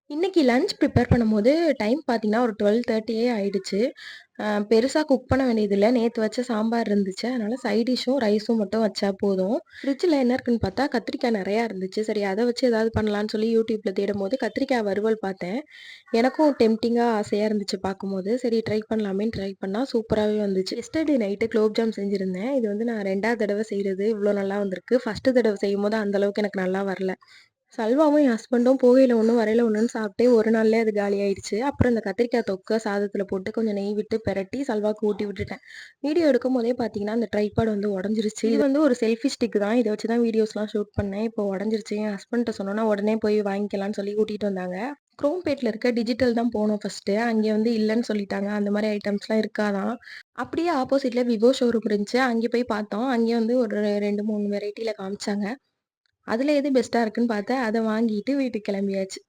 இன்னைக்கு lunch prepare பண்ணும்போது time பார்த்தீங்கன்னா, ஒரு 12:30 ஆயிடுச்சு. பெருசா குக் பண்ண வேண்டியதில்ல. நேத்து வச்ச சாம்பார் இருந்துச்சு. அதனால சைட் டிஷ்ஷும், ரைஸும் மட்டும் வச்சா போதும். ஃப்ரிட்ஜில என்ன இருக்குன்னு பார்த்தா, கத்திரிக்காய் நெறையா இருந்துச்சு. சரி அத வச்சு ஏதாவது பண்ணலான்னு சொல்லி யூடியூப்ல தேடும்போது, கத்திரிக்காய் வறுவல் பார்த்தேன். எனக்கும் டெம்ப்டிங்கா ஆசையா இருந்துச்சு பார்க்கும்போது. சரி ட்ரை பண்ணலாமேன்னு ட்ரை பண்ணா சூப்பராவே வந்துச்சு. எஸ்டர்டே நைட்டு குலோப் ஜாம் செஞ்சிருந்தேன். இது வந்து நான் 2வது தடவ செய்றது. இவ்ளோ நல்லா வந்திருக்கு. ஃபர்ஸ்ட்டு தடவ செய்யும்போது அந்த அளவுக்கு எனக்கு நல்லா வரல. சல்வாவும் என் ஹஸ்பண்டும் போகையில ஒண்ணு, வரையில ஒண்ணுன்னு சாப்பிட்டே ஒரு நாள்லயே அது காலியாயிடுச்சு. அப்புறம் இந்த கத்திரிக்காய் தொக்க சாதத்துல போட்டு கொஞ்சம் நெய் விட்டு பெரட்டி சல்வாக்கு ஊட்டி விட்டுட்டேன். வீடியோ எடுக்கும்போதே பார்த்தீங்கன்னா, அந்த ட்ரைபாட் வந்து உடைஞ்சிருச்சு. இது வந்து ஒரு செல்ஃபி ஸ்டிக் தான். இத வச்சு தான் வீடியோஸ்லாம் ஷூட் பண்ணேன். இப்போ உடைஞ்சிருச்சு. என் ஹஸ்பண்ட்ட சொன்னோனே உடனே போய் வாங்கிக்கலான்னு சொல்லி கூட்டிட்டு வந்தாங்க. குரோம்பேட்ல இருக்க டிஜிட்டல் தான் போனோம் ஃபர்ஸ்ட்டு. அங்கே வந்து இல்லன்னு சொல்லிட்டாங்க. அந்த மாரி ஐட்டம்ஸ்லாம் இருக்காதாம். அப்படியே ஆப்போசிட்ல விவோ ஷோரூம் இருந்துச்சு. அங்கே போய் பார்த்தோம். அங்கே வந்து ஒரு 2, 3 வெரைட்டில காமிச்சாங்க. அதுல எது பெஸ்ட்டா இருக்குன்னு பார்த்தேன். அத வாங்கிட்டு வீட்டுக்கு கிளம்பியாச்சு.